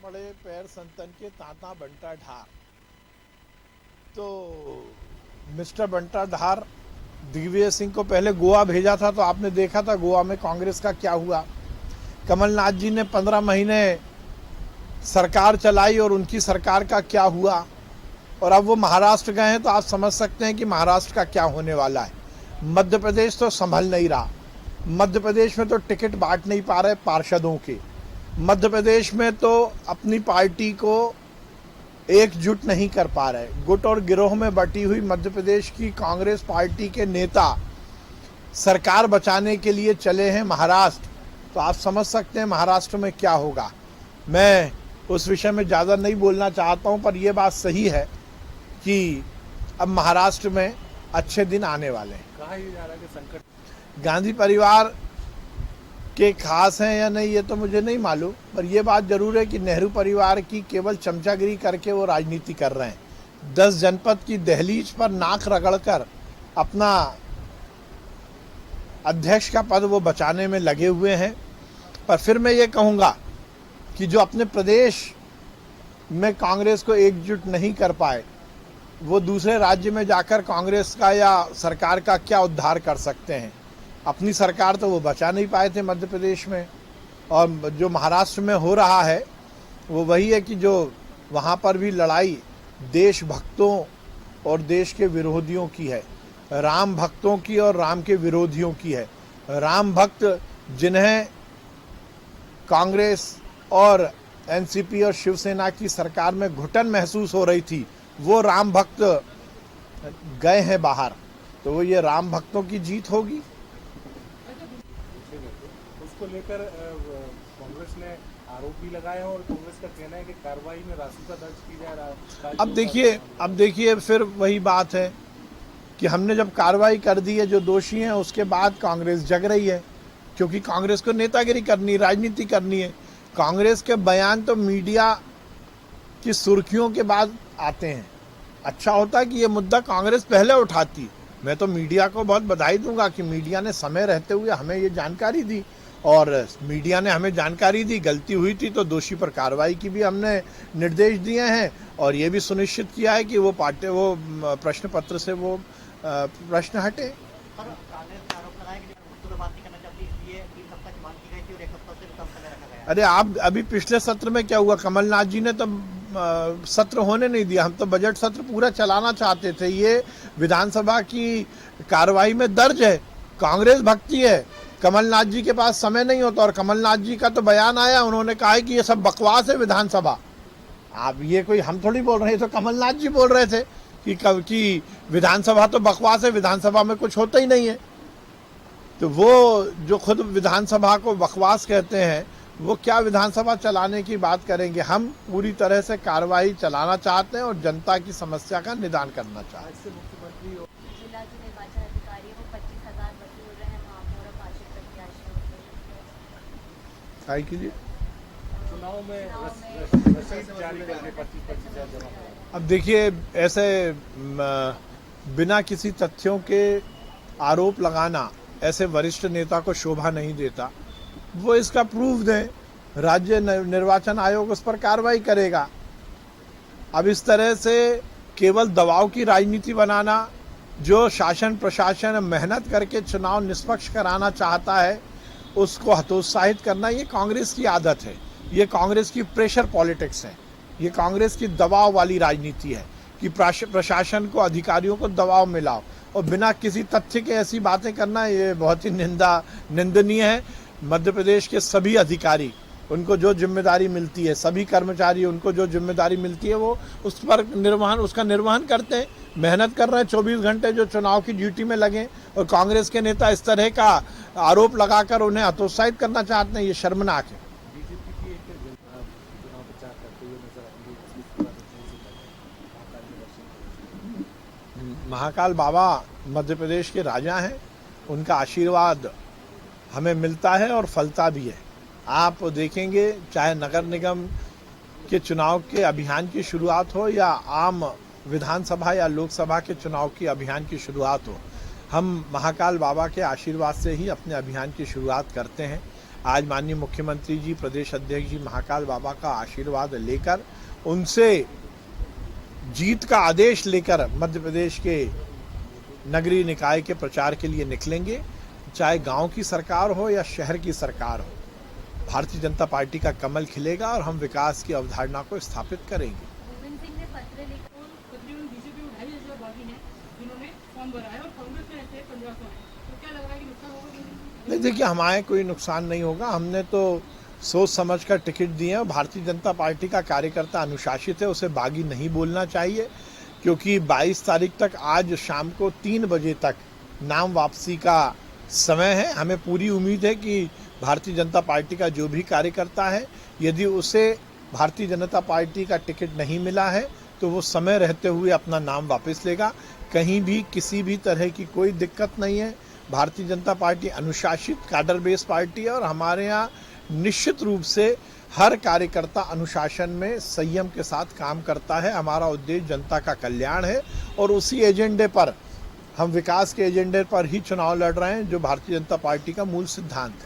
बड़े पैर संतन के तांता बंटा ढार। तो मिस्टर बंटा ढार दिग्विजय सिंह को पहले गोवा भेजा था, तो आपने देखा था गोवा में कांग्रेस का क्या हुआ। कमलनाथ जी ने 15 महीने सरकार चलाई और उनकी सरकार का क्या हुआ। और अब वो महाराष्ट्र गए हैं, तो आप समझ सकते हैं कि महाराष्ट्र का क्या होने वाला है। मध्य प्रदेश तो संभल नहीं रहा। मध्य प्रदेश में तो टिकट बांट नहीं पा रहे पार्षदों के। मध्य प्रदेश में तो अपनी पार्टी को एकजुट नहीं कर पा रहे। गुट और गिरोह में बटी हुई मध्य प्रदेश की कांग्रेस पार्टी के नेता सरकार बचाने के लिए चले हैं महाराष्ट्र। तो आप समझ सकते हैं महाराष्ट्र में क्या होगा। मैं उस विषय में ज़्यादा नहीं बोलना चाहता हूं, पर यह बात सही है कि अब महाराष्ट्र में अच्छे दिन आने वाले हैं। कहा यह जा रहा है कि संकट गांधी परिवार के खास हैं या नहीं, ये तो मुझे नहीं मालूम, पर यह बात जरूर है कि नेहरू परिवार की केवल चमचागिरी करके वो राजनीति कर रहे हैं। 10 जनपद की दहलीज पर नाक रगड़कर अपना अध्यक्ष का पद वो बचाने में लगे हुए हैं। पर फिर मैं ये कहूँगा कि जो अपने प्रदेश में कांग्रेस को एकजुट नहीं कर पाए, वो दूसरे राज्य में जाकर कांग्रेस का या सरकार का क्या उद्धार कर सकते हैं। अपनी सरकार तो वो बचा नहीं पाए थे मध्य प्रदेश में। और जो महाराष्ट्र में हो रहा है वो वही है कि जो वहाँ पर भी लड़ाई देशभक्तों और देश के विरोधियों की है, राम भक्तों की और राम के विरोधियों की है। राम भक्त जिन्हें कांग्रेस और एनसीपी और शिवसेना की सरकार में घुटन महसूस हो रही थी, वो राम भक्त गए हैं बाहर। तो वो ये राम भक्तों की जीत होगी। उसको लेकर कांग्रेस ने आरोप भी लगाए और कांग्रेस का कहना है कि कार्रवाई में रासुका दर्ज की जा रहा है। अब देखिए फिर वही बात है कि हमने जब कार्रवाई कर दी है जो दोषी हैं, उसके बाद कांग्रेस जग रही है, क्योंकि कांग्रेस को नेतागिरी करनी, राजनीति करनी है। कांग्रेस के बयान तो मीडिया की सुर्खियों के बाद आते हैं। अच्छा होता कि ये मुद्दा कांग्रेस पहले उठाती। मैं तो मीडिया को बहुत बधाई दूंगा कि मीडिया ने समय रहते हुए हमें ये जानकारी दी, और मीडिया ने हमें जानकारी दी। गलती हुई थी तो दोषी पर कार्रवाई की भी हमने निर्देश दिए हैं, और ये भी सुनिश्चित किया है कि वो प्रश्न पत्र से वो प्रश्न हटे। अरे आप अभी पिछले सत्र में क्या हुआ, कमलनाथ जी ने तो सत्र होने नहीं दिया। हम तो बजट सत्र पूरा चलाना चाहते थे। ये विधानसभा की कार्रवाई में दर्ज है, कांग्रेस भक्ति है। कमलनाथ जी के पास समय नहीं होता, और कमलनाथ जी का तो बयान आया, उन्होंने कहा है कि ये सब बकवास है विधानसभा। आप ये कोई हम थोड़ी बोल रहे हैं, तो कमलनाथ जी बोल रहे थे कि विधानसभा तो बकवास है, विधानसभा में कुछ होता ही नहीं है। तो वो जो खुद विधानसभा को बकवास कहते हैं, वो क्या विधानसभा चलाने की बात करेंगे। हम पूरी तरह से कार्रवाई चलाना चाहते हैं और जनता की समस्या का निदान करना चाहते हैं। मुख्यमंत्री जिला जो निर्वाचन अधिकारी है वो 25,000 वसूल रहे हैं महापौर और पार्षद प्रत्याशियों के लिए चुनाव में रसीद जारी करके 25,000 जमा कराए। अब देखिए, ऐसे बिना किसी तथ्यों के आरोप लगाना ऐसे वरिष्ठ नेता को शोभा नहीं देता। वो इसका प्रूफ दें, राज्य निर्वाचन आयोग उस पर कार्रवाई करेगा। अब इस तरह से केवल दबाव की राजनीति बनाना, जो शासन प्रशासन मेहनत करके चुनाव निष्पक्ष कराना चाहता है उसको हतोत्साहित करना, ये कांग्रेस की आदत है। ये कांग्रेस की प्रेशर पॉलिटिक्स है। ये कांग्रेस की दबाव वाली राजनीति है कि प्रशासन को, अधिकारियों को दबाव में लाओ, और बिना किसी तथ्य के ऐसी बातें करना, ये बहुत ही निंदनीय है। मध्य प्रदेश के सभी अधिकारी, उनको जो जिम्मेदारी मिलती है, सभी कर्मचारी, उनको जो जिम्मेदारी मिलती है, वो उसका निर्वहन करते हैं, मेहनत कर रहे हैं 24 घंटे जो चुनाव की ड्यूटी में लगे। और कांग्रेस के नेता इस तरह का आरोप लगाकर उन्हें हतोत्साहित करना चाहते हैं, ये शर्मनाक है। बीजेपी की एक चुनाव प्रचार करते हुए नजर आएंगे। महाकाल बाबा मध्य प्रदेश के राजा हैं, उनका आशीर्वाद हमें मिलता है और फलता भी है। आप देखेंगे, चाहे नगर निगम के चुनाव के अभियान की शुरुआत हो या आम विधानसभा या लोकसभा के चुनाव की अभियान की शुरुआत हो, हम महाकाल बाबा के आशीर्वाद से ही अपने अभियान की शुरुआत करते हैं। आज माननीय मुख्यमंत्री जी, प्रदेश अध्यक्ष जी महाकाल बाबा का आशीर्वाद लेकर, उनसे जीत का आदेश लेकर मध्य प्रदेश के नगरीय निकाय के प्रचार के लिए निकलेंगे। चाहे गांव की सरकार हो या शहर की सरकार हो, भारतीय जनता पार्टी का कमल खिलेगा और हम विकास की अवधारणा को स्थापित करेंगे। गोविंद सिंह ने पत्र लिखा, तकरीबन बीजेपी में 2,500 बागी हैं जिन्होंने फॉर्म भरा है और कांग्रेस में ऐसे 1500 हैं, तो क्या लग रहा है कि नुकसान होगा? नहीं, देखिए, हमारे कोई नुकसान नहीं होगा। हमने तो सोच समझ कर टिकट दिए हैं। भारतीय जनता पार्टी का कार्यकर्ता अनुशासित है, उसे बागी नहीं बोलना चाहिए, क्योंकि 22 तारीख तक, आज शाम को 3 बजे तक नाम वापसी का समय है। हमें पूरी उम्मीद है कि भारतीय जनता पार्टी का जो भी कार्यकर्ता है, यदि उसे भारतीय जनता पार्टी का टिकट नहीं मिला है तो वो समय रहते हुए अपना नाम वापस लेगा। कहीं भी किसी भी तरह की कोई दिक्कत नहीं है। भारतीय जनता पार्टी अनुशासित कैडर बेस्ड पार्टी है और हमारे यहाँ निश्चित रूप से हर कार्यकर्ता अनुशासन में संयम के साथ काम करता है। हमारा उद्देश्य जनता का कल्याण है और उसी एजेंडे पर, हम विकास के एजेंडे पर ही चुनाव लड़ रहे हैं, जो भारतीय जनता पार्टी का मूल सिद्धांत है।